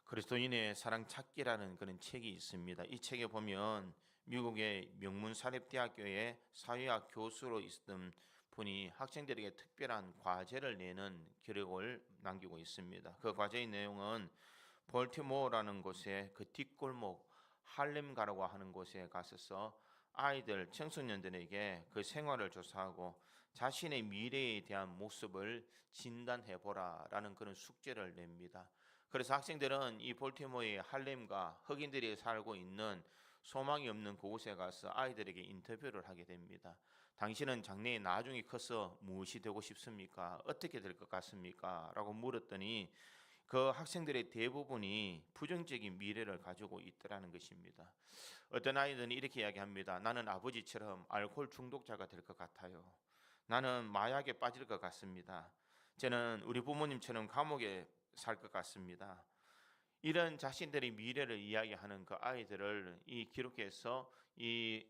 그리스도인의 사랑 찾기라는 그런 책이 있습니다. 이 책에 보면 미국의 명문 사립대학교의 사회학 교수로 있었던 분이 학생들에게 특별한 과제를 내는 기록을 남기고 있습니다. 그 과제의 내용은 볼티모어라는 곳에 그 뒷골목 할렘가라고 하는 곳에 가셔서 아이들, 청소년들에게 그 생활을 조사하고 자신의 미래에 대한 모습을 진단해보라라는 그런 숙제를 냅니다. 그래서 학생들은 이 볼티모어의 할렘과 흑인들이 살고 있는 소망이 없는 그곳에 가서 아이들에게 인터뷰를 하게 됩니다. 당신은 장래에 나중에 커서 무엇이 되고 싶습니까? 어떻게 될 것 같습니까? 라고 물었더니 그 학생들의 대부분이 부정적인 미래를 가지고 있더라는 것입니다. 어떤 아이들은 이렇게 이야기합니다. 나는 아버지처럼 알코올 중독자가 될 것 같아요. 나는 마약에 빠질 것 같습니다. 저는 우리 부모님처럼 감옥에 살 것 같습니다. 이런 자신들의 미래를 이야기하는 그 아이들을 이 기록해서 이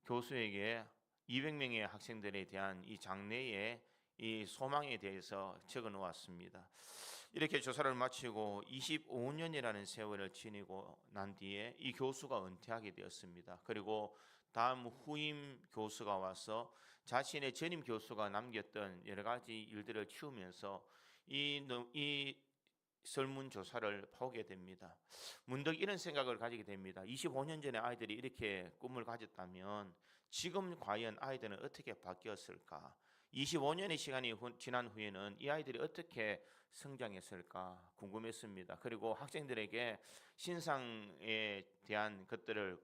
교수에게 200명의 학생들에 대한 이 장래의 이 소망에 대해서 적어 놓았습니다. 이렇게 조사를 마치고 25년이라는 세월을 지니고 난 뒤에 이 교수가 은퇴하게 되었습니다. 그리고 다음 후임 교수가 와서 자신의 전임 교수가 남겼던 여러 가지 일들을 키우면서 이 설문조사를 보게 됩니다. 문득 이런 생각을 가지게 됩니다. 25년 전에 아이들이 이렇게 꿈을 가졌다면 지금 과연 아이들은 어떻게 바뀌었을까? 25년의 시간이 지난 후에는 이 아이들이 어떻게 성장했을까 궁금했습니다. 그리고 학생들에게 신상에 대한 것들을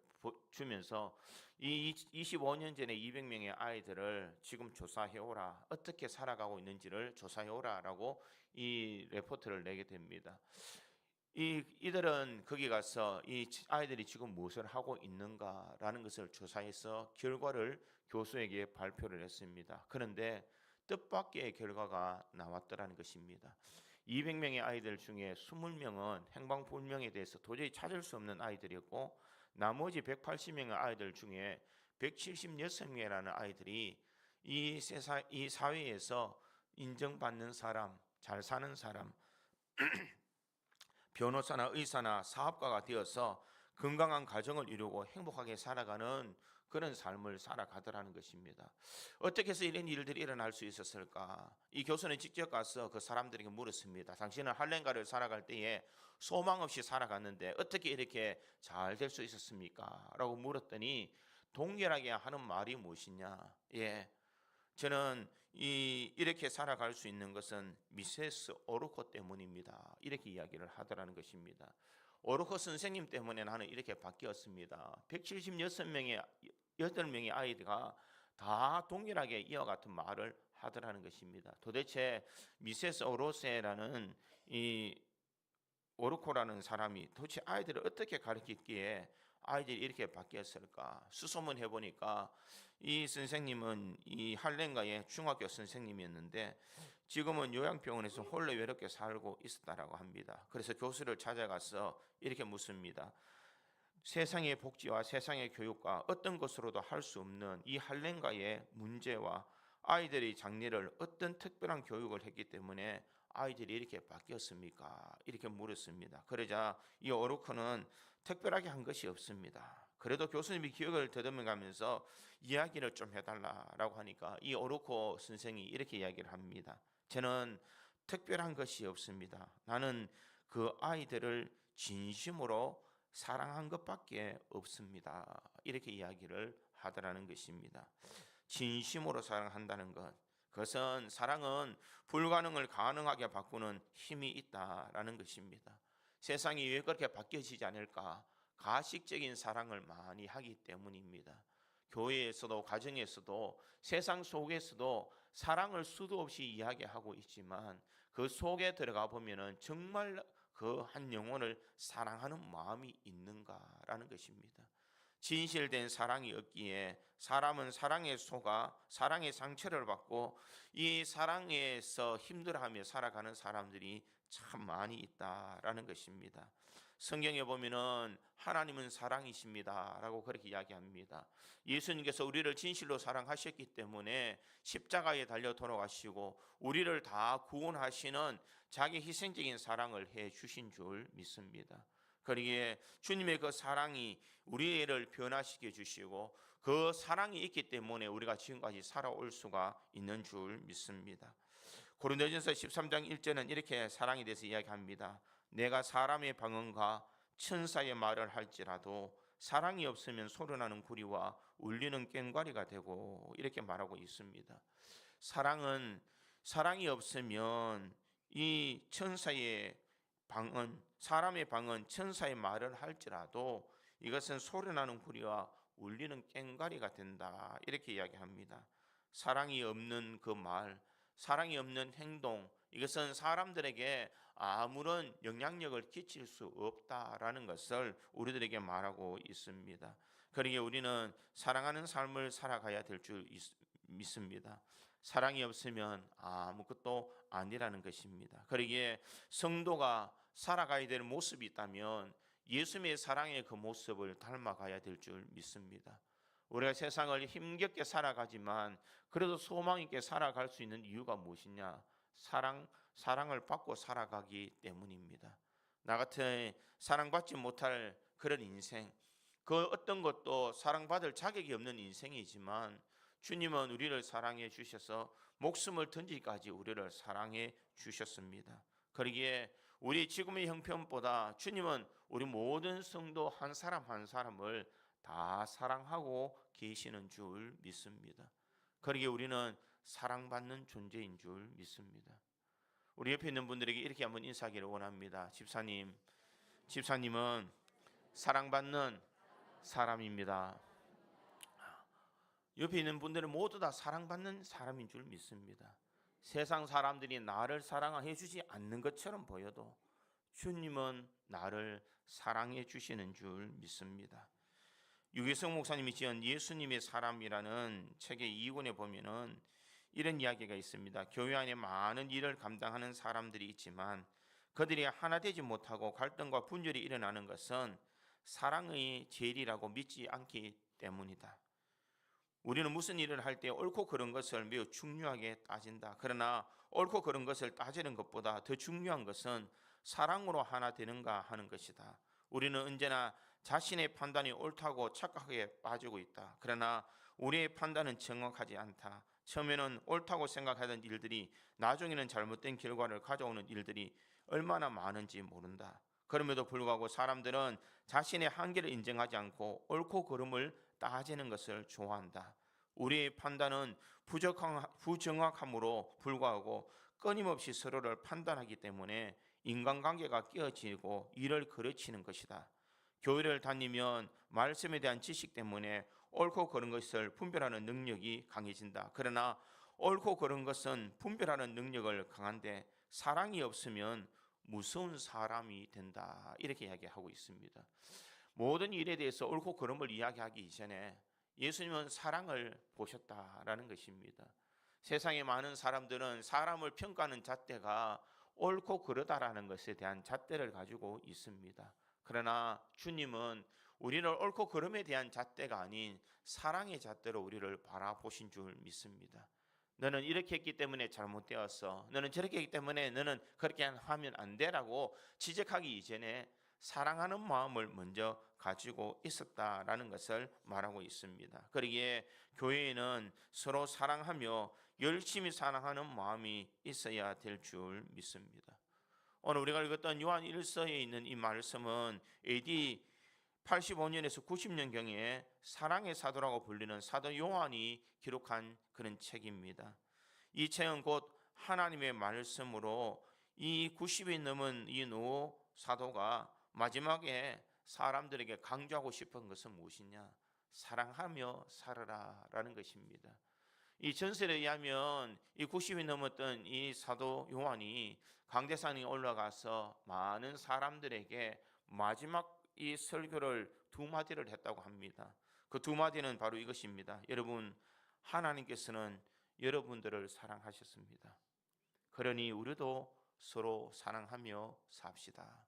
주면서 이 25년 전에 200명의 아이들을 지금 조사해오라, 어떻게 살아가고 있는지를 조사해오라라고 이 레포트를 내게 됩니다. 이들은 거기 가서 이 아이들이 지금 무엇을 하고 있는가라는 것을 조사해서 결과를 교수에게 발표를 했습니다. 그런데 뜻밖의 결과가 나왔더라는 것입니다. 200명의 아이들 중에 20명은 행방불명에 대해서 도저히 찾을 수 없는 아이들이었고, 나머지 180명의 아이들 중에 176명이라는 아이들이 이 사회에서 인정받는 사람, 잘 사는 사람, 변호사나 의사나 사업가가 되어서 건강한 가정을 이루고 행복하게 살아가는 그런 삶을 살아가더라는 것입니다. 어떻게 해서 이런 일들이 일어날 수 있었을까? 이 교수는 직접 가서 그 사람들에게 물었습니다. 당신은 할렘가를 살아갈 때에 소망 없이 살아갔는데 어떻게 이렇게 잘 될 수 있었습니까? 라고 물었더니 동일하게 하는 말이 무엇이냐? 저는 이렇게 살아갈 수 있는 것은 미세스 오르코 때문입니다. 이렇게 이야기를 하더라는 것입니다. 오르코 선생님 때문에 나는 이렇게 바뀌었습니다. 176명의 8명의 아이가 다 동일하게 이와 같은 말을 하더라는 것입니다. 도대체 미세스 오로세라는 이 오르코라는 사람이 도대체 아이들을 어떻게 가르쳤기에 아이들이 이렇게 바뀌었을까? 수소문 해보니까 이 선생님은 이 할렘가의 중학교 선생님이었는데 지금은 요양병원에서 홀로 외롭게 살고 있었다라고 합니다. 그래서 교수를 찾아가서 이렇게 묻습니다. 세상의 복지와 세상의 교육과 어떤 것으로도 할 수 없는 이 할렘가의 문제와 아이들의 장래를 어떤 특별한 교육을 했기 때문에 아이들이 이렇게 바뀌었습니까? 이렇게 물었습니다. 그러자 이 오르코는 특별하게 한 것이 없습니다. 그래도 교수님이 기억을 더듬어가면서 이야기를 좀 해달라고 하니까 이 오르코 선생이 이렇게 이야기를 합니다. 저는 특별한 것이 없습니다. 나는 그 아이들을 진심으로 사랑한 것밖에 없습니다. 이렇게 이야기를 하더라는 것입니다. 진심으로 사랑한다는 것, 그것은 사랑은 불가능을 가능하게 바꾸는 힘이 있다라는 것입니다. 세상이 왜 그렇게 바뀌어지지 않을까? 가식적인 사랑을 많이 하기 때문입니다. 교회에서도 가정에서도 세상 속에서도 사랑을 수도 없이 이야기하고 있지만 그 속에 들어가 보면은 정말 그 한 영혼을 사랑하는 마음이 있는가라는 것입니다. 진실된 사랑이 없기에 사람은 사랑에 속아 사랑의 상처를 받고 이 사랑에서 힘들어하며 살아가는 사람들이 참 많이 있다라는 것입니다. 성경에 보면은 하나님은 사랑이십니다라고 그렇게 이야기합니다. 예수님께서 우리를 진실로 사랑하셨기 때문에 십자가에 달려 돌아가시고 우리를 다 구원하시는 자기 희생적인 사랑을 해 주신 줄 믿습니다. 그러기에 주님의 그 사랑이 우리를 변화시켜 주시고 그 사랑이 있기 때문에 우리가 지금까지 살아올 수가 있는 줄 믿습니다. 고린도전서 13장 1절은 이렇게 사랑에 대해서 이야기합니다. 내가 사람의 방언과 천사의 말을 할지라도 사랑이 없으면 소리나는 구리와 울리는 꽹과리가 되고, 이렇게 말하고 있습니다. 사랑이 없으면 이 천사의 방언, 사람의 방언, 천사의 말을 할지라도 이것은 소리나는 구리와 울리는 꽹과리가 된다, 이렇게 이야기합니다. 사랑이 없는 그 말, 사랑이 없는 행동, 이것은 사람들에게 아무런 영향력을 끼칠 수 없다라는 것을 우리들에게 말하고 있습니다. 그러기에 우리는 사랑하는 삶을 살아가야 될 줄 믿습니다. 사랑이 없으면 아무것도 아니라는 것입니다. 그러기에 성도가 살아가야 될 모습이 있다면 예수님의 사랑의 그 모습을 닮아가야 될 줄 믿습니다. 우리가 세상을 힘겹게 살아가지만 그래도 소망 있게 살아갈 수 있는 이유가 무엇이냐? 사랑을 받고 살아가기 때문입니다. 나 같은 사랑받지 못할 그런 인생, 그 어떤 것도 사랑받을 자격이 없는 인생이지만 주님은 우리를 사랑해 주셔서 목숨을 던지기까지 우리를 사랑해 주셨습니다. 그러기에 우리 지금의 형편보다 주님은 우리 모든 성도 한 사람 한 사람을 다 사랑하고 계시는 줄 믿습니다. 그러기에 우리는 사랑받는 존재인 줄 믿습니다. 우리 옆에 있는 분들에게 이렇게 한번 인사하기를 원합니다. 집사님은 사랑받는 사람입니다. 옆에 있는 분들은 모두 다 사랑받는 사람인 줄 믿습니다. 세상 사람들이 나를 사랑해 주지 않는 것처럼 보여도 주님은 나를 사랑해 주시는 줄 믿습니다. 유기성 목사님이 지은 예수님의 사람이라는 책의 2권에 보면은 이런 이야기가 있습니다. 교회 안에 많은 일을 감당하는 사람들이 있지만 그들이 하나 되지 못하고 갈등과 분열이 일어나는 것은 사랑의 제일이라고 믿지 않기 때문이다. 우리는 무슨 일을 할 때 옳고 그른 것을 매우 중요하게 따진다. 그러나 옳고 그른 것을 따지는 것보다 더 중요한 것은 사랑으로 하나 되는가 하는 것이다. 우리는 언제나 자신의 판단이 옳다고 착각에 빠지고 있다. 그러나 우리의 판단은 정확하지 않다. 처음에는 옳다고 생각하던 일들이 나중에는 잘못된 결과를 가져오는 일들이 얼마나 많은지 모른다. 그럼에도 불구하고 사람들은 자신의 한계를 인정하지 않고 옳고 그름을 따지는 것을 좋아한다. 우리의 판단은 부정확함으로 불구하고 끊임없이 서로를 판단하기 때문에 인간관계가 깨어지고 일을 그르치는 것이다. 교회를 다니면 말씀에 대한 지식 때문에 옳고 그른 것을 분별하는 능력이 강해진다. 그러나 옳고 그른 것은 분별하는 능력을 강한데 사랑이 없으면 무서운 사람이 된다. 이렇게 이야기하고 있습니다. 모든 일에 대해서 옳고 그름을 이야기하기 이전에 예수님은 사랑을 보셨다라는 것입니다. 세상에 많은 사람들은 사람을 평가하는 잣대가 옳고 그르다라는 것에 대한 잣대를 가지고 있습니다. 그러나 주님은 우리를 옳고 그름에 대한 잣대가 아닌 사랑의 잣대로 우리를 바라보신 줄 믿습니다. 너는 이렇게 했기 때문에 잘못되었어. 너는 저렇게 했기 때문에 너는 그렇게 하면 안 돼라고 지적하기 이전에 사랑하는 마음을 먼저 가지고 있었다라는 것을 말하고 있습니다. 그러기에 교회에는 서로 사랑하며 열심히 사랑하는 마음이 있어야 될 줄 믿습니다. 오늘 우리가 읽었던 요한 1서에 있는 이 말씀은 AD 85년에서 90년경에 사랑의 사도라고 불리는 사도 요한이 기록한 그런 책입니다. 이 책은 곧 하나님의 말씀으로 이 90이 넘은 이 노 사도가 마지막에 사람들에게 강조하고 싶은 것은 무엇이냐? 사랑하며 살아라라는 것입니다. 이 전설에 의하면 이 90이 넘었던 이 사도 요한이 강대산에 올라가서 많은 사람들에게 마지막 이 설교를 두 마디를 했다고 합니다. 그 두 마디는 바로 이것입니다. 여러분, 하나님께서는 여러분들을 사랑하셨습니다. 그러니 우리도 서로 사랑하며 삽시다.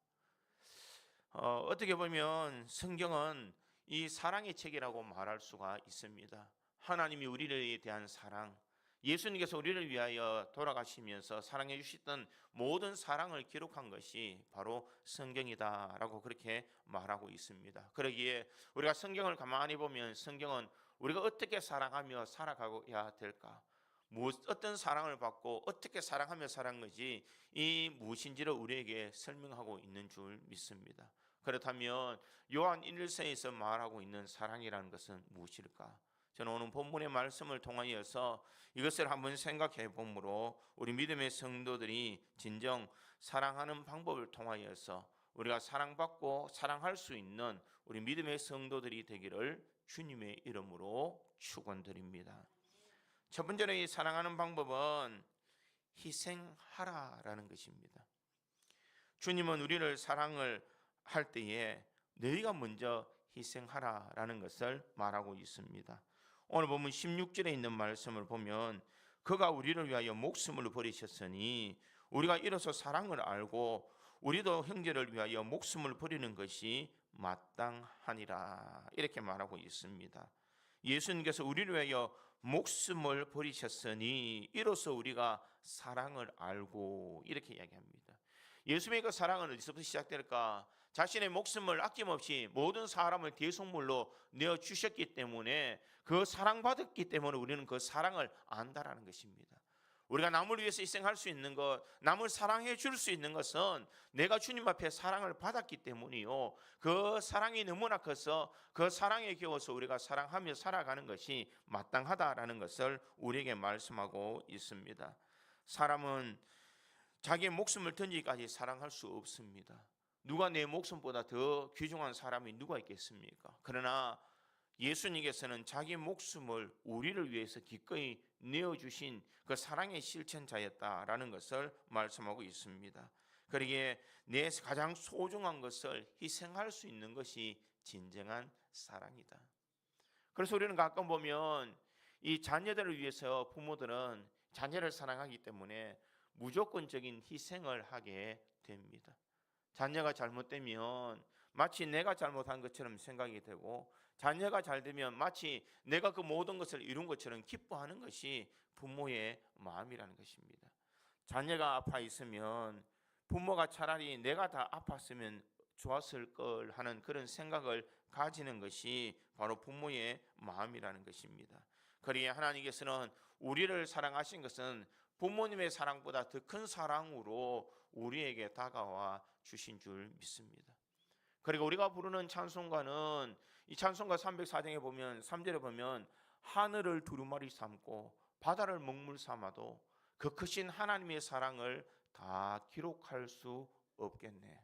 어떻게 보면 성경은 이 사랑의 책이라고 말할 수가 있습니다. 하나님이 우리에 대한 사랑, 예수님께서 우리를 위하여 돌아가시면서 사랑해 주셨던 모든 사랑을 기록한 것이 바로 성경이다라고 그렇게 말하고 있습니다. 그러기에 우리가 성경을 가만히 보면 성경은 우리가 어떻게 사랑하며 살아가야 될까? 어떤 사랑을 받고 어떻게 사랑하며 살아간 것이 이 무엇인지를 우리에게 설명하고 있는 줄 믿습니다. 그렇다면 요한 1서에서 말하고 있는 사랑이라는 것은 무엇일까? 저는 오늘 본문의 말씀을 통하여서 이것을 한번 생각해 보므로 우리 믿음의 성도들이 진정 사랑하는 방법을 통하여서 우리가 사랑받고 사랑할 수 있는 우리 믿음의 성도들이 되기를 주님의 이름으로 축원드립니다. 첫 번째로 이 사랑하는 방법은 희생하라라는 것입니다. 주님은 우리를 사랑을 할 때에 너희가 먼저 희생하라라는 것을 말하고 있습니다. 오늘 보면 16절에 있는 말씀을 보면 그가 우리를 위하여 목숨을 버리셨으니 우리가 이로써 사랑을 알고 우리도 형제를 위하여 목숨을 버리는 것이 마땅하니라 이렇게 말하고 있습니다. 예수님께서 우리를 위하여 목숨을 버리셨으니 이로써 우리가 사랑을 알고 이렇게 이야기합니다. 예수님의 그 사랑은 어디서부터 시작될까? 자신의 목숨을 아낌없이 모든 사람을 대속물로 내어주셨기 때문에 그 사랑받았기 때문에 우리는 그 사랑을 안다라는 것입니다. 우리가 남을 위해서 희생할 수 있는 것, 남을 사랑해 줄 수 있는 것은 내가 주님 앞에 사랑을 받았기 때문이요. 그 사랑이 너무나 커서 그 사랑에 겨워서 우리가 사랑하며 살아가는 것이 마땅하다라는 것을 우리에게 말씀하고 있습니다. 사람은 자기의 목숨을 던지기까지 사랑할 수 없습니다. 누가 내 목숨보다 더 귀중한 사람이 누가 있겠습니까? 그러나 예수님께서는 자기 목숨을 우리를 위해서 기꺼이 내어주신 그 사랑의 실천자였다라는 것을 말씀하고 있습니다. 그러기에 내 가장 소중한 것을 희생할 수 있는 것이 진정한 사랑이다. 그래서 우리는 가끔 보면 이 자녀들을 위해서 부모들은 자녀를 사랑하기 때문에 무조건적인 희생을 하게 됩니다. 자녀가 잘못되면 마치 내가 잘못한 것처럼 생각이 되고 자녀가 잘 되면 마치 내가 그 모든 것을 이룬 것처럼 기뻐하는 것이 부모의 마음이라는 것입니다. 자녀가 아파 있으면 부모가 차라리 내가 다 아팠으면 좋았을 걸 하는 그런 생각을 가지는 것이 바로 부모의 마음이라는 것입니다. 그러기에 하나님께서는 우리를 사랑하신 것은 부모님의 사랑보다 더 큰 사랑으로 우리에게 다가와 주신 줄 믿습니다. 그리고 우리가 부르는 찬송가는 이 찬송가 304장에 보면 3절에 보면 하늘을 두루마리 삼고 바다를 먹물 삼아도 그 크신 하나님의 사랑을 다 기록할 수 없겠네.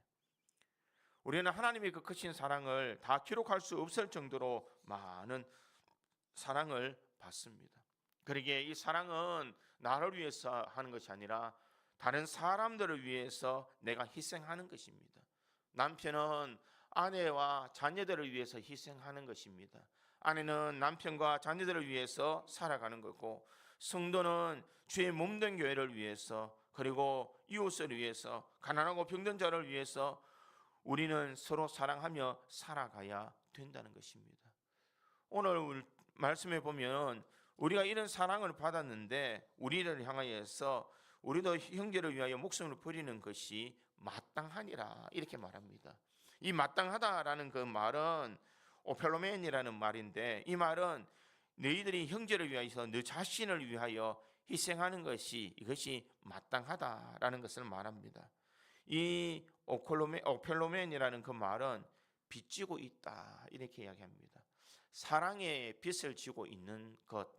우리는 하나님의 그 크신 사랑을 다 기록할 수 없을 정도로 많은 사랑을 받습니다. 그러기에 이 사랑은 나를 위해서 하는 것이 아니라 다른 사람들을 위해서 내가 희생하는 것입니다. 남편은 아내와 자녀들을 위해서 희생하는 것입니다. 아내는 남편과 자녀들을 위해서 살아가는 거고, 성도는 주의 몸된 교회를 위해서, 그리고 이웃을 위해서, 가난하고 병든 자를 위해서 우리는 서로 사랑하며 살아가야 된다는 것입니다. 오늘 말씀에 보면 우리가 이런 사랑을 받았는데 우리를 향하여서 우리도 형제를 위하여 목숨을 버리는 것이 마땅하니라 이렇게 말합니다. 이 마땅하다라는 그 말은 오펠로멘이라는 말인데, 이 말은 너희들이 형제를 위하여서 너 자신을 위하여 희생하는 것이 이것이 마땅하다라는 것을 말합니다. 이 오펠로멘이라는 그 말은 빚지고 있다 이렇게 이야기합니다. 사랑의 빚을 지고 있는 것,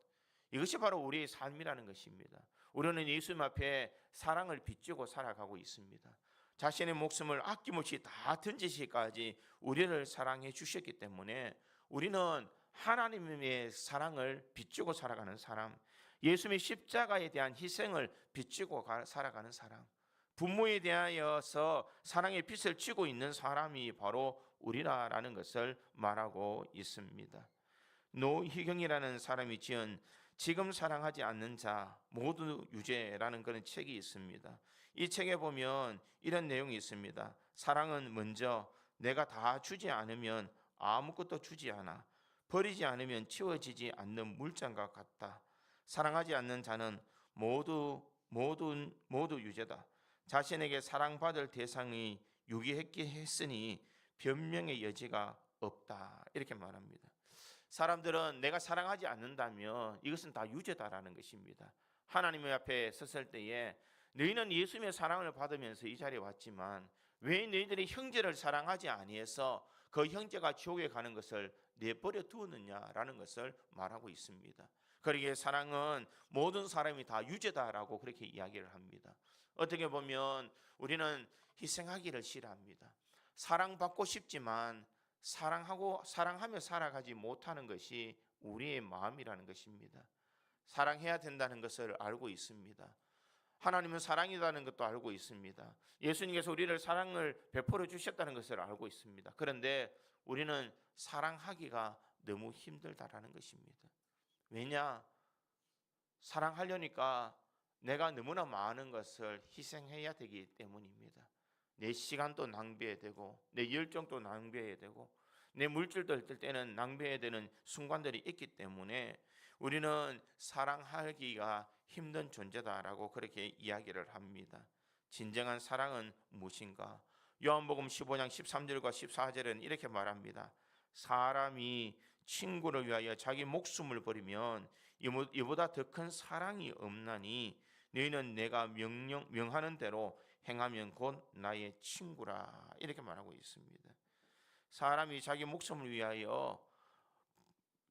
이것이 바로 우리의 삶이라는 것입니다. 우리는 예수님 앞에 사랑을 빚지고 살아가고 있습니다. 자신의 목숨을 아낌없이 다 던지시기까지 우리를 사랑해 주셨기 때문에 우리는 하나님의 사랑을 빚지고 살아가는 사람, 예수님의 십자가에 대한 희생을 빚지고 살아가는 사람, 부모에 대하여서 사랑의 빚을 지고 있는 사람이 바로 우리라는 것을 말하고 있습니다. 노희경이라는 사람이 지은 지금 사랑하지 않는 자 모두 유죄라는 그런 책이 있습니다. 이 책에 보면 이런 내용이 있습니다. 사랑은 먼저 내가 다 주지 않으면 아무것도 주지 않아. 버리지 않으면 치워지지 않는 물장과 같다. 사랑하지 않는 자는 모두 유죄다. 자신에게 사랑받을 대상이 유기했으니 변명의 여지가 없다. 이렇게 말합니다. 사람들은 내가 사랑하지 않는다면 이것은 다 유죄다라는 것입니다. 하나님의 앞에 섰을 때에 너희는 예수님의 사랑을 받으면서 이 자리에 왔지만 왜 너희들이 형제를 사랑하지 아니해서 그 형제가 지옥에 가는 것을 내버려 두었느냐라는 것을 말하고 있습니다. 그러기에 사랑은 모든 사람이 다 유죄다라고 그렇게 이야기를 합니다. 어떻게 보면 우리는 희생하기를 싫어합니다. 사랑받고 싶지만 사랑하며 살아가지 못하는 것이 우리의 마음이라는 것입니다. 사랑해야 된다는 것을 알고 있습니다. 하나님은 사랑이라는 것도 알고 있습니다. 예수님께서 우리를 사랑을 베풀어 주셨다는 것을 알고 있습니다. 그런데 우리는 사랑하기가 너무 힘들다라는 것입니다. 왜냐? 사랑하려니까 내가 너무나 많은 것을 희생해야 되기 때문입니다. 내 시간도 낭비해야 되고 내 열정도 낭비해야 되고 내 물질도 어떨 때는 낭비해야 되는 순간들이 있기 때문에 우리는 사랑하기가 힘든 존재다라고 그렇게 이야기를 합니다. 진정한 사랑은 무엇인가? 요한복음 15장 13절과 14절은 이렇게 말합니다. 사람이 친구를 위하여 자기 목숨을 버리면 이보다 더 큰 사랑이 없나니 너희는 내가 명하는 대로 행하면 곧 나의 친구라. 이렇게 말하고 있습니다. 사람이 자기 목숨을 위하여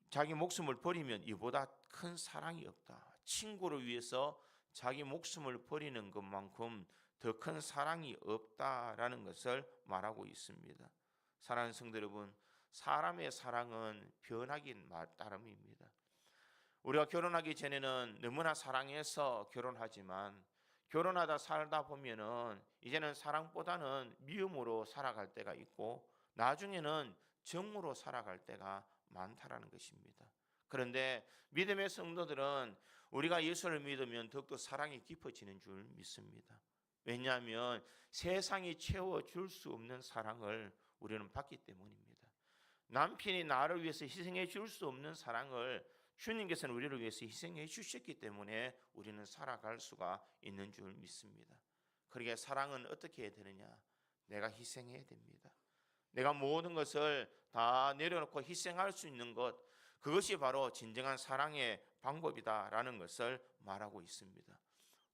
자기 목숨을 버리면 이보다 큰 사랑이 없다. 친구를 위해서 자기 목숨을 버리는 것만큼 더 큰 사랑이 없다라는 것을 말하고 있습니다. 사랑하는 성도 여러분, 사람의 사랑은 변하긴 따름입니다. 우리가 결혼하기 전에는 너무나 사랑해서 결혼하지만 결혼하다 살다 보면은 이제는 사랑보다는 미움으로 살아갈 때가 있고 나중에는 정으로 살아갈 때가 많다라는 것입니다. 그런데 믿음의 성도들은 우리가 예수를 믿으면 더욱더 사랑이 깊어지는 줄 믿습니다. 왜냐하면 세상이 채워줄 수 없는 사랑을 우리는 받기 때문입니다. 남편이 나를 위해서 희생해 줄 수 없는 사랑을 주님께서는 우리를 위해서 희생해 주셨기 때문에 우리는 살아갈 수가 있는 줄 믿습니다. 그러기에 사랑은 어떻게 해야 되느냐? 내가 희생해야 됩니다. 내가 모든 것을 다 내려놓고 희생할 수 있는 것, 그것이 바로 진정한 사랑의 방법이다라는 것을 말하고 있습니다.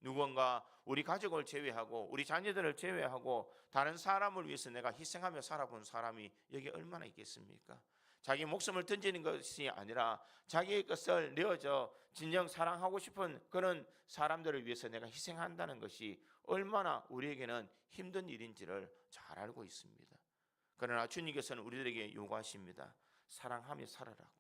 누군가 우리 가족을 제외하고 우리 자녀들을 제외하고 다른 사람을 위해서 내가 희생하며 살아본 사람이 여기 얼마나 있겠습니까? 자기 목숨을 던지는 것이 아니라 자기의 것을 내어줘 진정 사랑하고 싶은 그런 사람들을 위해서 내가 희생한다는 것이 얼마나 우리에게는 힘든 일인지를 잘 알고 있습니다. 그러나 주님께서는 우리들에게 요구하십니다. 사랑하며 살아라고.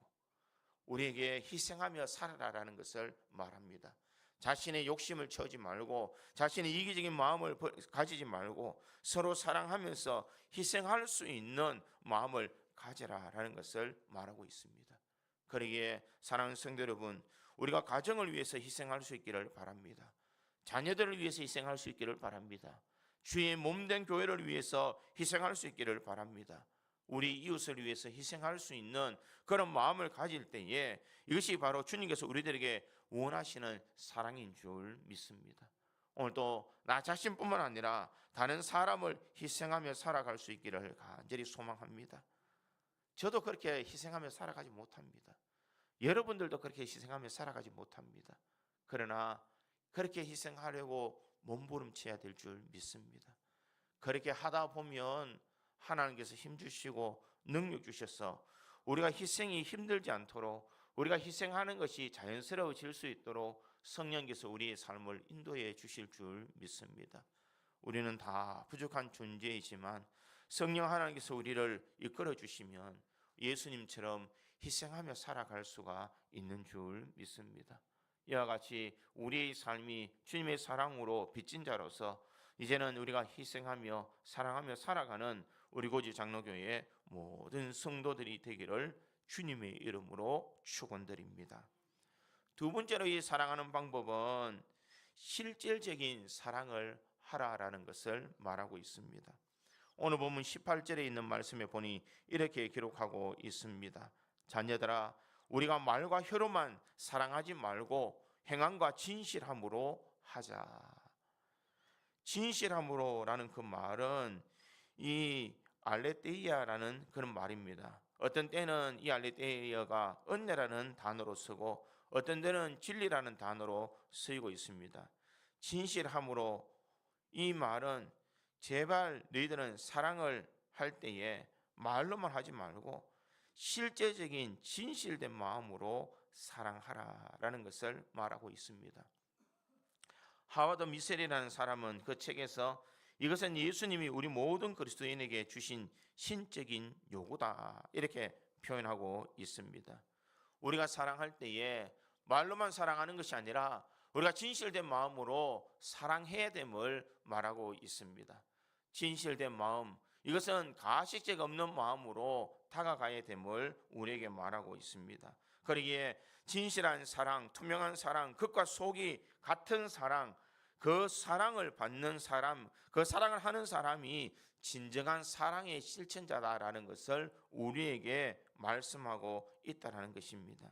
우리에게 희생하며 살아라라는 것을 말합니다. 자신의 욕심을 채우지 말고 자신의 이기적인 마음을 가지지 말고 서로 사랑하면서 희생할 수 있는 마음을 가져라라는 것을 말하고 있습니다. 그러기에 사랑하는 성도 여러분, 우리가 가정을 위해서 희생할 수 있기를 바랍니다. 자녀들을 위해서 희생할 수 있기를 바랍니다. 주의 몸된 교회를 위해서 희생할 수 있기를 바랍니다. 우리 이웃을 위해서 희생할 수 있는 그런 마음을 가질 때에 이것이 바로 주님께서 우리들에게 원하시는 사랑인 줄 믿습니다. 오늘도 나 자신뿐만 아니라 다른 사람을 희생하며 살아갈 수 있기를 간절히 소망합니다. 저도 그렇게 희생하며 살아가지 못합니다. 여러분들도 그렇게 희생하며 살아가지 못합니다. 그러나 그렇게 희생하려고 몸부림쳐야 될 줄 믿습니다. 그렇게 하다 보면 하나님께서 힘 주시고 능력 주셔서 우리가 희생이 힘들지 않도록 우리가 희생하는 것이 자연스러워질 수 있도록 성령께서 우리의 삶을 인도해 주실 줄 믿습니다. 우리는 다 부족한 존재이지만 성령 하나님께서 우리를 이끌어 주시면 예수님처럼 희생하며 살아갈 수가 있는 줄 믿습니다. 이와 같이 우리의 삶이 주님의 사랑으로 빚진 자로서 이제는 우리가 희생하며 사랑하며 살아가는 우리 고지 장로교회의 모든 성도들이 되기를 주님의 이름으로 축원드립니다. 두 번째로 이 사랑하는 방법은 실질적인 사랑을 하라라는 것을 말하고 있습니다. 오늘 본문 18절에 있는 말씀에 보니 이렇게 기록하고 있습니다. 자녀들아, 우리가 말과 혀로만 사랑하지 말고 행함과 진실함으로 하자. 진실함으로라는 그 말은 이 알레테이아라는 그런 말입니다. 어떤 때는 이 알레테이아가 은혜라는 단어로 쓰고 어떤 때는 진리라는 단어로 쓰이고 있습니다. 진실함으로, 이 말은 제발 너희들은 사랑을 할 때에 말로만 하지 말고 실제적인 진실된 마음으로 사랑하라라는 것을 말하고 있습니다. 하워드 미셀이라는 사람은 그 책에서 이것은 예수님이 우리 모든 그리스도인에게 주신 신적인 요구다, 이렇게 표현하고 있습니다. 우리가 사랑할 때에 말로만 사랑하는 것이 아니라 우리가 진실된 마음으로 사랑해야 됨을 말하고 있습니다. 진실된 마음, 이것은 가식적 없는 마음으로 다가가야 됨을 우리에게 말하고 있습니다. 그러기에 진실한 사랑, 투명한 사랑, 겉과 속이 같은 사랑, 그 사랑을 받는 사람, 그 사랑을 하는 사람이 진정한 사랑의 실천자다라는 것을 우리에게 말씀하고 있다는 것입니다.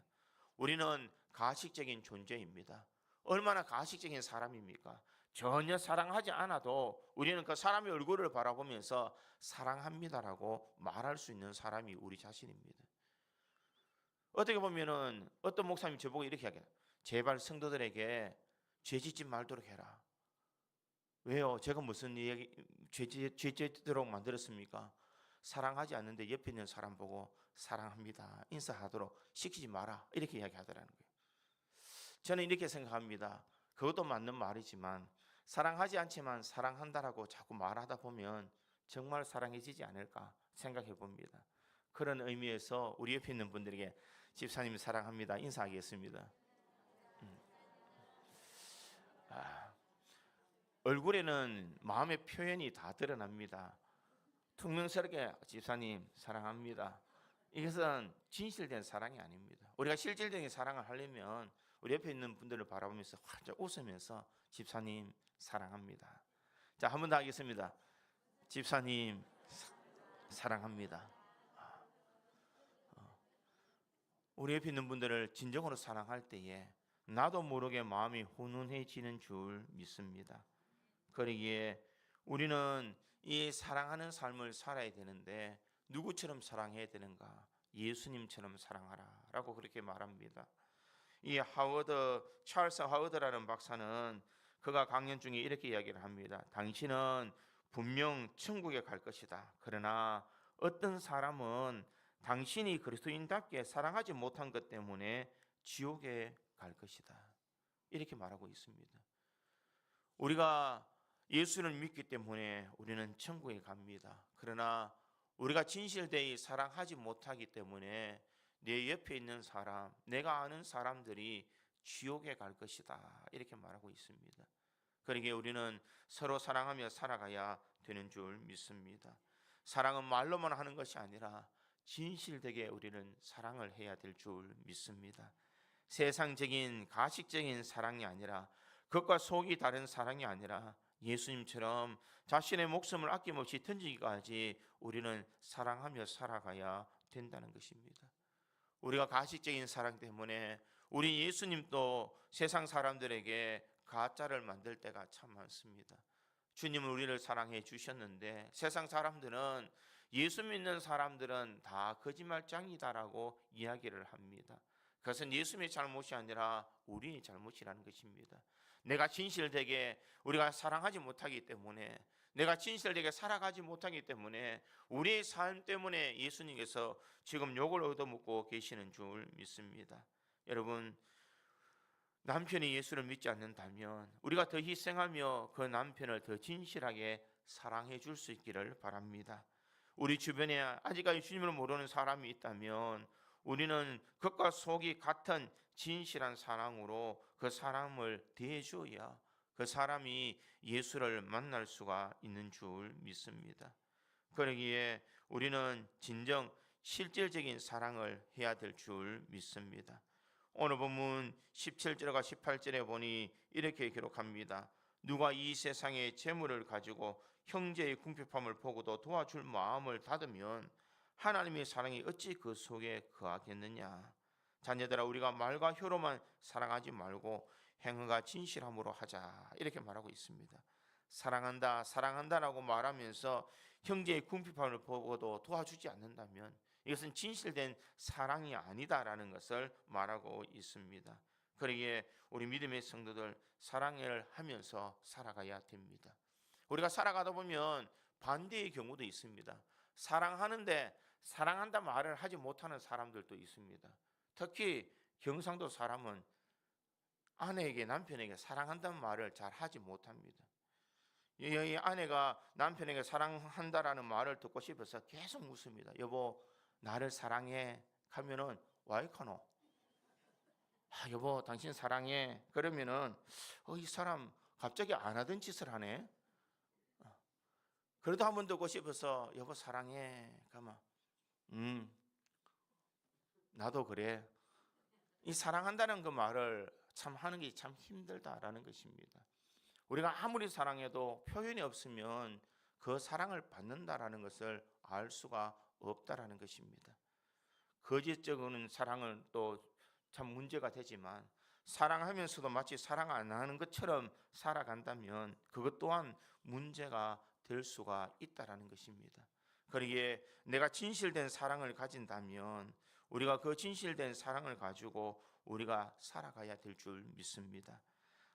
우리는 가식적인 존재입니다. 얼마나 가식적인 사람입니까? 전혀 사랑하지 않아도 우리는 그 사람의 얼굴을 바라보면서 사랑합니다라고 말할 수 있는 사람이 우리 자신입니다. 어떻게 보면은 어떤 목사님이 저보고 이렇게 이야기해요. 제발 성도들에게 죄짓지 말도록 해라. 왜요? 제가 무슨 죄짓도록 만들었습니까? 사랑하지 않는데 옆에 있는 사람 보고 사랑합니다, 인사하도록 시키지 마라, 이렇게 이야기하더라는 거예요. 저는 이렇게 생각합니다. 그것도 맞는 말이지만 사랑하지 않지만 사랑한다라고 자꾸 말하다 보면 정말 사랑해지지 않을까 생각해 봅니다. 그런 의미에서 우리 옆에 있는 분들에게 집사님 사랑합니다 인사하겠습니다. 얼굴에는 마음의 표현이 다 드러납니다. 퉁명스럽게 집사님 사랑합니다, 이것은 진실된 사랑이 아닙니다. 우리가 실질적인 사랑을 하려면 우리 옆에 있는 분들을 바라보면서 활짝 웃으면서 집사님 사랑합니다. 자, 한 번 더 하겠습니다. 집사님 사랑합니다. 우리 옆에 있는 분들을 진정으로 사랑할 때에 나도 모르게 마음이 훈훈해지는 줄 믿습니다. 그러기에 우리는 이 사랑하는 삶을 살아야 되는데 누구처럼 사랑해야 되는가? 예수님처럼 사랑하라라고 그렇게 말합니다. 이 찰스 하워드라는 박사는 그가 강연 중에 이렇게 이야기를 합니다. 당신은 분명 천국에 갈 것이다. 그러나 어떤 사람은 당신이 그리스도인답게 사랑하지 못한 것 때문에 지옥에 갈 것이다, 이렇게 말하고 있습니다. 우리가 예수를 믿기 때문에 우리는 천국에 갑니다. 그러나 우리가 진실되이 사랑하지 못하기 때문에 내 옆에 있는 사람, 내가 아는 사람들이 지옥에 갈 것이다, 이렇게 말하고 있습니다. 그러기에 우리는 서로 사랑하며 살아가야 되는 줄 믿습니다. 사랑은 말로만 하는 것이 아니라 진실되게 우리는 사랑을 해야 될 줄 믿습니다. 세상적인 가식적인 사랑이 아니라, 겉과 속이 다른 사랑이 아니라 예수님처럼 자신의 목숨을 아낌없이 던지기까지 우리는 사랑하며 살아가야 된다는 것입니다. 우리가 가식적인 사랑 때문에 우리 예수님도 세상 사람들에게 가짜를 만들 때가 참 많습니다. 주님은 우리를 사랑해 주셨는데 세상 사람들은 예수 믿는 사람들은 다 거짓말장이다라고 이야기를 합니다. 그것은 예수님의 잘못이 아니라 우리의 잘못이라는 것입니다. 내가 진실되게 우리가 사랑하지 못하기 때문에, 내가 진실되게 살아가지 못하기 때문에 우리의 삶 때문에 예수님께서 지금 욕을 얻어먹고 계시는 줄 믿습니다. 여러분, 남편이 예수를 믿지 않는다면 우리가 더 희생하며 그 남편을 더 진실하게 사랑해 줄 수 있기를 바랍니다. 우리 주변에 아직까지 주님을 모르는 사람이 있다면 우리는 겉과 속이 같은 진실한 사랑으로 그 사람을 대해줘야 그 사람이 예수를 만날 수가 있는 줄 믿습니다. 그러기에 우리는 진정 실질적인 사랑을 해야 될 줄 믿습니다. 오늘 본문 17절과 18절에 보니 이렇게 기록합니다. 누가 이 세상의 재물을 가지고 형제의 궁핍함을 보고도 도와줄 마음을 닫으면 하나님의 사랑이 어찌 그 속에 거하겠느냐. 자녀들아, 우리가 말과 혀로만 사랑하지 말고 행위가 진실함으로 하자, 이렇게 말하고 있습니다. 사랑한다, 사랑한다라고 말하면서 형제의 궁핍함을 보고도 도와주지 않는다면 이것은 진실된 사랑이 아니다라는 것을 말하고 있습니다. 그러기에 우리 믿음의 성도들, 사랑을 하면서 살아가야 됩니다. 우리가 살아가다 보면 반대의 경우도 있습니다. 사랑하는데 사랑한다 말을 하지 못하는 사람들도 있습니다. 특히 경상도 사람은 아내에게, 남편에게 사랑한다는 말을 잘 하지 못합니다. 이 아내가 남편에게 사랑한다라는 말을 듣고 싶어서 계속 묻습니다. 여보, 나를 사랑해? 하면은 와이카노. 여보, 당신 사랑해? 그러면은 이 사람 갑자기 안 하던 짓을 하네. 그래도 한 번 듣고 싶어서 여보 사랑해. 가만. 나도 그래. 이 사랑한다는 그 말을 참 하는 게 참 힘들다라는 것입니다. 우리가 아무리 사랑해도 표현이 없으면 그 사랑을 받는다라는 것을 알 수가 없다라는 것입니다. 거짓적인 사랑은 또 참 문제가 되지만 사랑하면서도 마치 사랑 안 하는 것처럼 살아간다면 그것 또한 문제가 될 수가 있다라는 것입니다. 그러기에 내가 진실된 사랑을 가진다면 우리가 그 진실된 사랑을 가지고 우리가 살아가야 될 줄 믿습니다.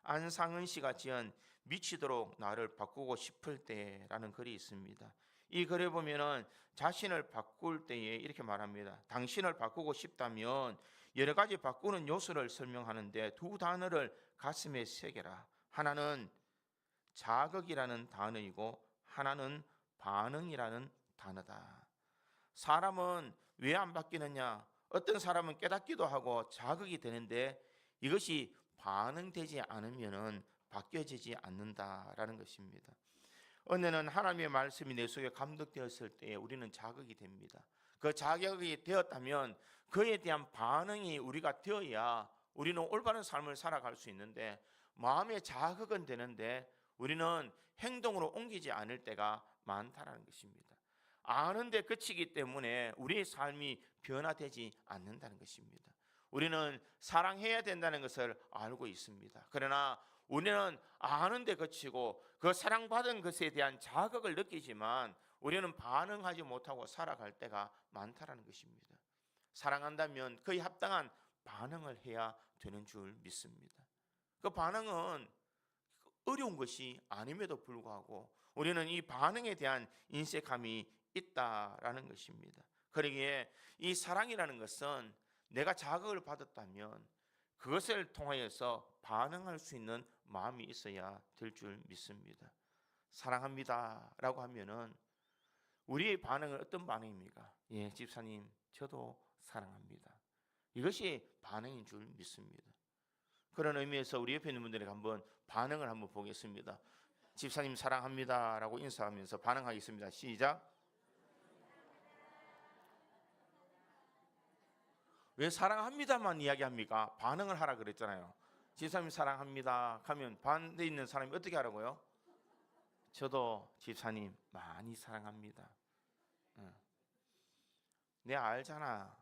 안상은 씨가 지은 미치도록 나를 바꾸고 싶을 때라는 글이 있습니다. 이 글에 보면은 자신을 바꿀 때에 이렇게 말합니다. 당신을 바꾸고 싶다면 여러 가지 바꾸는 요소를 설명하는데 두 단어를 가슴에 새겨라. 하나는 자극이라는 단어이고 하나는 반응이라는 단어다. 사람은 왜 안 바뀌느냐? 어떤 사람은 깨닫기도 하고 자극이 되는데 이것이 반응되지 않으면 바뀌어지지 않는다라는 것입니다. 어느는 하나님의 말씀이 내 속에 감독되었을 때 우리는 자극이 됩니다. 그 자극이 되었다면 그에 대한 반응이 우리가 되어야 우리는 올바른 삶을 살아갈 수 있는데 마음의 자극은 되는데 우리는 행동으로 옮기지 않을 때가 많다는 것입니다. 아는데 그치기 때문에 우리의 삶이 변화되지 않는다는 것입니다. 우리는 사랑해야 된다는 것을 알고 있습니다. 그러나 우리는 아는데 그치고 그 사랑받은 것에 대한 자극을 느끼지만 우리는 반응하지 못하고 살아갈 때가 많다는 것입니다. 사랑한다면 그에 합당한 반응을 해야 되는 줄 믿습니다. 그 반응은 어려운 것이 아님에도 불구하고 우리는 이 반응에 대한 인색함이 있다라는 것입니다. 그러기에 이 사랑이라는 것은 내가 자극을 받았다면 그것을 통하여서 반응할 수 있는 마음이 있어야 될 줄 믿습니다. 사랑합니다 라고 하면은 우리의 반응은 어떤 반응입니까? 예, 집사님 저도 사랑합니다. 이것이 반응인 줄 믿습니다. 그런 의미에서 우리 옆에 있는 분들에게 한번 반응을 한번 보겠습니다. 집사님 사랑합니다 라고 인사하면서 반응하겠습니다. 시작. 왜 사랑합니다만 이야기합니까? 반응을 하라 그랬잖아요. 집사님 사랑합니다 하면 반대 있는 사람이 어떻게 하라고요? 저도 집사님 많이 사랑합니다. 내 알잖아.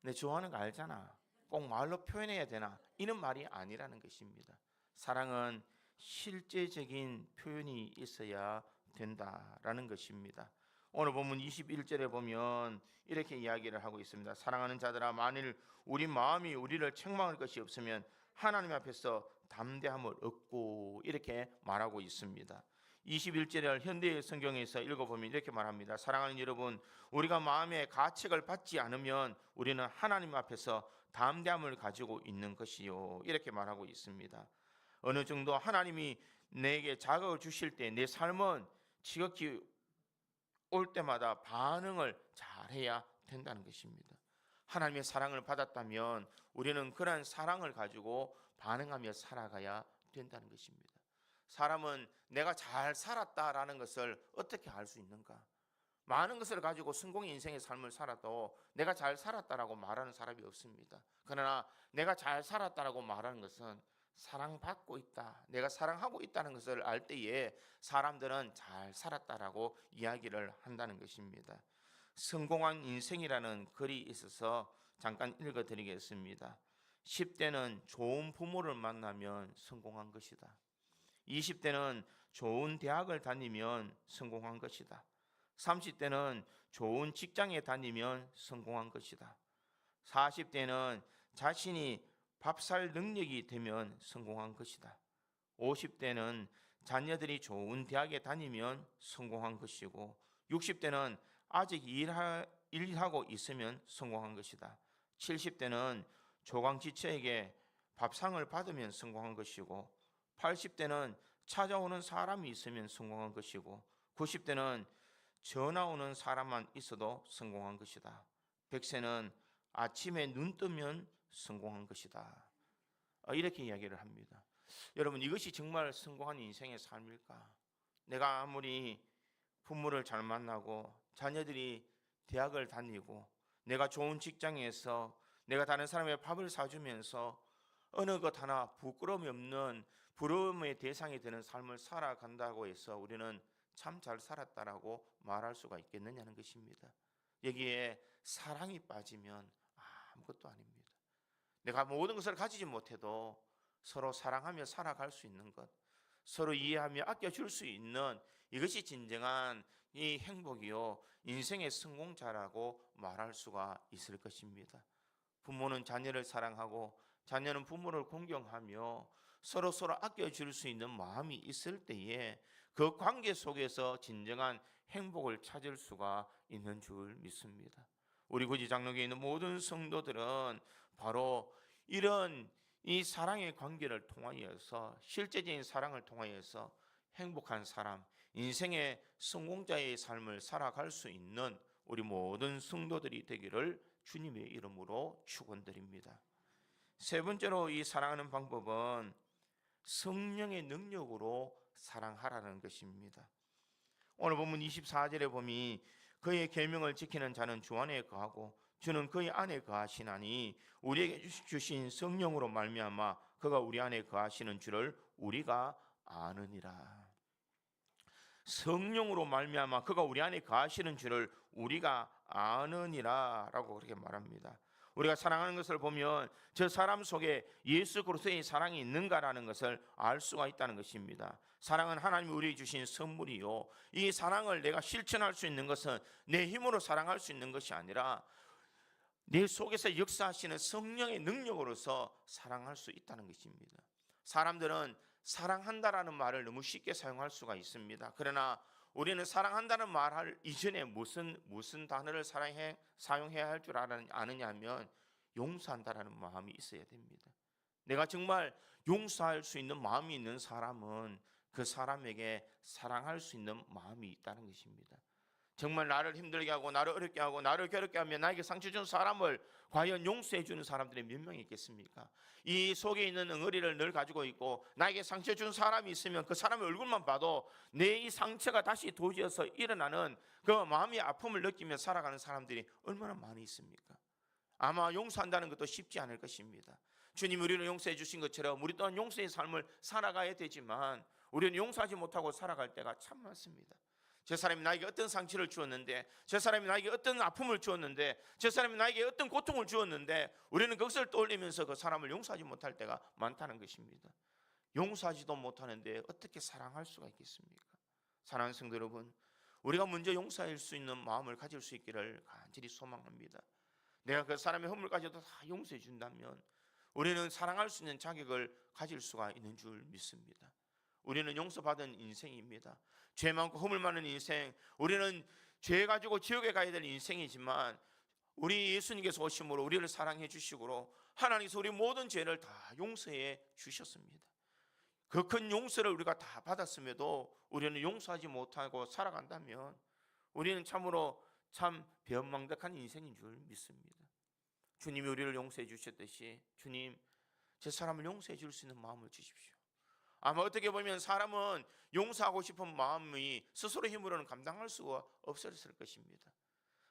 내 좋아하는 거 알잖아. 꼭 말로 표현해야 되나? 이런 말이 아니라는 것입니다. 사랑은 실제적인 표현이 있어야 된다라는 것입니다. 오늘 본문 21절에 보면 이렇게 이야기를 하고 있습니다. 사랑하는 자들아, 만일 우리 마음이 우리를 책망할 것이 없으면 하나님 앞에서 담대함을 얻고, 이렇게 말하고 있습니다. 21절을 현대 성경에서 읽어보면 이렇게 말합니다. 사랑하는 여러분, 우리가 마음의 가책을 받지 않으면 우리는 하나님 앞에서 담대함을 가지고 있는 것이요, 이렇게 말하고 있습니다. 어느 정도 하나님이 내게 자극을 주실 때 내 삶은 지극히 올 때마다 반응을 잘해야 된다는 것입니다. 하나님의 사랑을 받았다면 우리는 그런 사랑을 가지고 반응하며 살아가야 된다는 것입니다. 사람은 내가 잘 살았다라는 것을 어떻게 알 수 있는가? 많은 것을 가지고 성공의 인생의 삶을 살아도 내가 잘 살았다라고 말하는 사람이 없습니다. 그러나 내가 잘 살았다라고 말하는 것은 사랑받고 있다, 내가 사랑하고 있다는 것을 알 때에 사람들은 잘 살았다라고 이야기를 한다는 것입니다. 성공한 인생이라는 글이 있어서 잠깐 읽어드리겠습니다. 10대는 좋은 부모를 만나면 성공한 것이다. 20대는 좋은 대학을 다니면 성공한 것이다. 30대는 좋은 직장에 다니면 성공한 것이다. 40대는 자신이 밥 살 능력이 되면 성공한 것이다. 50대는 자녀들이 좋은 대학에 다니면 성공한 것이고, 60대는 아직 일하고 있으면 성공한 것이다. 70대는 조강지처에게 밥상을 받으면 성공한 것이고, 80대는 찾아오는 사람이 있으면 성공한 것이고, 90대는 전화 오는 사람만 있어도 성공한 것이다. 100세는 아침에 눈 뜨면 성공한 것이다. 이렇게 이야기를 합니다. 여러분, 이것이 정말 성공한 인생의 삶일까? 내가 아무리 부모를 잘 만나고 자녀들이 대학을 다니고 내가 좋은 직장에서 내가 다른 사람의 밥을 사주면서 어느 것 하나 부끄러움이 없는 부러움의 대상이 되는 삶을 살아간다고 해서 우리는 참 잘 살았다라고 말할 수가 있겠느냐는 것입니다. 여기에 사랑이 빠지면 아무것도 아닙니다. 내가 모든 것을 가지지 못해도 서로 사랑하며 살아갈 수 있는 것, 서로 이해하며 아껴줄 수 있는 이것이 진정한 이 행복이요, 인생의 성공자라고 말할 수가 있을 것입니다. 부모는 자녀를 사랑하고 자녀는 부모를 존경하며 서로 아껴줄 수 있는 마음이 있을 때에 그 관계 속에서 진정한 행복을 찾을 수가 있는 줄 믿습니다. 우리 구지 장로교에 있는 모든 성도들은 바로 이런 이 사랑의 관계를 통하여서, 실제적인 사랑을 통하여서 행복한 사람, 인생의 성공자의 삶을 살아갈 수 있는 우리 모든 성도들이 되기를 주님의 이름으로 축원드립니다. 세 번째로 이 사랑하는 방법은 성령의 능력으로 사랑하라는 것입니다. 오늘 본문 24절에 보면 그의 계명을 지키는 자는 주 안에 거하고 주는 그의 안에 거하시나니 우리에게 주신 성령으로 말미암아 그가 우리 안에 거하시는 줄을 우리가 아느니라. 성령으로 말미암아 그가 우리 안에 거하시는 줄을 우리가 아느니라라고 그렇게 말합니다. 우리가 사랑하는 것을 보면 저 사람 속에 예수 그리스도의 사랑이 있는가라는 것을 알 수가 있다는 것입니다. 사랑은 하나님이 우리에게 주신 선물이요, 이 사랑을 내가 실천할 수 있는 것은 내 힘으로 사랑할 수 있는 것이 아니라 내 속에서 역사하시는 성령의 능력으로서 사랑할 수 있다는 것입니다. 사람들은 사랑한다라는 말을 너무 쉽게 사용할 수가 있습니다. 그러나 우리는 사랑한다는 말할 이전에 무슨 단어를 사용해야 할 줄 아느냐 하면 용서한다라는 마음이 있어야 됩니다. 내가 정말 용서할 수 있는 마음이 있는 사람은 그 사람에게 사랑할 수 있는 마음이 있다는 것입니다. 정말 나를 힘들게 하고 나를 어렵게 하고 나를 괴롭게 하며 나에게 상처 준 사람을 과연 용서해 주는 사람들이 몇 명이 있겠습니까? 이 속에 있는 응어리를 늘 가지고 있고 나에게 상처 준 사람이 있으면 그 사람의 얼굴만 봐도 내 이 상처가 다시 도지어서 일어나는 그 마음의 아픔을 느끼며 살아가는 사람들이 얼마나 많이 있습니까? 아마 용서한다는 것도 쉽지 않을 것입니다. 주님이 우리를 용서해 주신 것처럼 우리 또한 용서의 삶을 살아가야 되지만 우리는 용서하지 못하고 살아갈 때가 참 많습니다. 저 사람이 나에게 어떤 상처를 주었는데, 저 사람이 나에게 어떤 아픔을 주었는데, 저 사람이 나에게 어떤 고통을 주었는데 우리는 그것을 떠올리면서 그 사람을 용서하지 못할 때가 많다는 것입니다. 용서하지도 못하는데 어떻게 사랑할 수가 있겠습니까? 사랑하는 성도 여러분, 우리가 먼저 용서할 수 있는 마음을 가질 수 있기를 간절히 소망합니다. 내가 그 사람의 허물까지도 다 용서해 준다면 우리는 사랑할 수 있는 자격을 가질 수가 있는 줄 믿습니다. 우리는 용서받은 인생입니다. 죄 많고 허물 많은 인생, 우리는 죄 가지고 지옥에 가야 될 인생이지만 우리 예수님께서 오심으로 우리를 사랑해 주시고 하나님께서 우리 모든 죄를 다 용서해 주셨습니다. 그 큰 용서를 우리가 다 받았음에도 우리는 용서하지 못하고 살아간다면 우리는 참으로 참 배은망덕한 인생인 줄 믿습니다. 주님이 우리를 용서해 주셨듯이 주님, 저 사람을 용서해 줄 수 있는 마음을 주십시오. 아마 어떻게 보면 사람은 용서하고 싶은 마음이 스스로 힘으로는 감당할 수가 없었을 것입니다.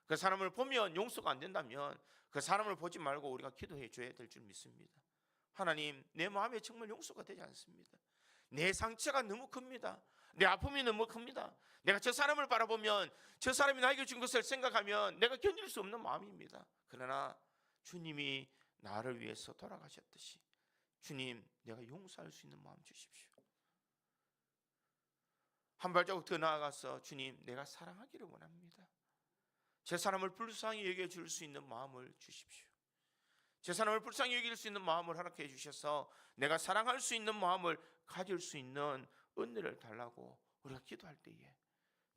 그 사람을 보면 용서가 안 된다면 그 사람을 보지 말고 우리가 기도해 줘야 될 줄 믿습니다. 하나님, 내 마음에 정말 용서가 되지 않습니다. 내 상처가 너무 큽니다. 내 아픔이 너무 큽니다. 내가 저 사람을 바라보면 저 사람이 나에게 준 것을 생각하면 내가 견딜 수 없는 마음입니다. 그러나 주님이 나를 위해서 돌아가셨듯이 주님, 내가 용서할 수 있는 마음 주십시오. 한 발자국 더 나아가서 주님, 내가 사랑하기를 원합니다. 제 사람을 불쌍히 여겨줄 수 있는 마음을 주십시오. 제 사람을 불쌍히 여길 수 있는 마음을 허락해 주셔서 내가 사랑할 수 있는 마음을 가질 수 있는 은혜를 달라고 우리가 기도할 때에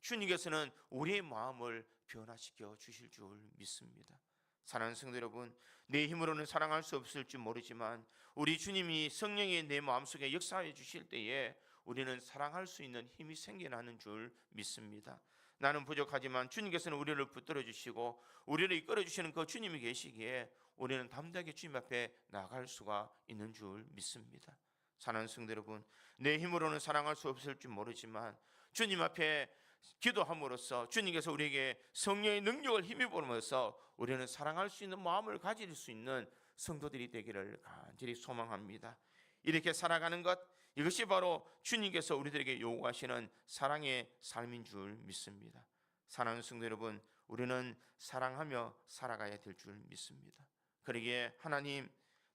주님께서는 우리의 마음을 변화시켜 주실 줄 믿습니다. 사랑하는 성도 여러분, 내 힘으로는 사랑할 수 없을지 모르지만 우리 주님이 성령이 내 마음속에 역사해 주실 때에 우리는 사랑할 수 있는 힘이 생겨나는 줄 믿습니다. 나는 부족하지만 주님께서는 우리를 붙들어 주시고 우리를 이끌어 주시는 그 주님이 계시기에 우리는 담대하게 주님 앞에 나갈 수가 있는 줄 믿습니다. 사랑하는 성도 여러분, 내 힘으로는 사랑할 수 없을지 모르지만 주님 앞에 기도함으로써 주님께서 우리에게 성령의 능력을 힘입어서 우리는 사랑할 수 있는 마음을 가질 수 있는 성도들이 되기를 간절히 소망합니다. 이렇게 살아가는 것, 이것이 바로 주님께서 우리들에게 요구하시는 사랑의 삶인 줄 믿습니다. 사랑하는 성도 여러분, 우리는 사랑하며 살아가야 될 줄 믿습니다. 그러기에 하나님,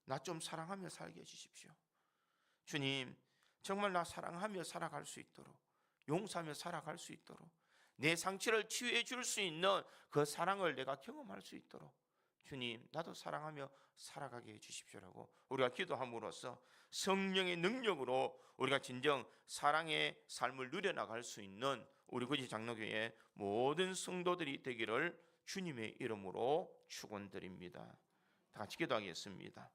나 좀 사랑하며 살게 해주십시오. 주님, 정말 나 사랑하며 살아갈 수 있도록, 용서하며 살아갈 수 있도록, 내 상처를 치유해 줄 수 있는 그 사랑을 내가 경험할 수 있도록 주님, 나도 사랑하며 살아가게 해주십시오라고 우리가 기도함으로써 성령의 능력으로 우리가 진정 사랑의 삶을 누려나갈 수 있는 우리 구지 장로교회 모든 성도들이 되기를 주님의 이름으로 축원드립니다. 다 같이 기도하겠습니다.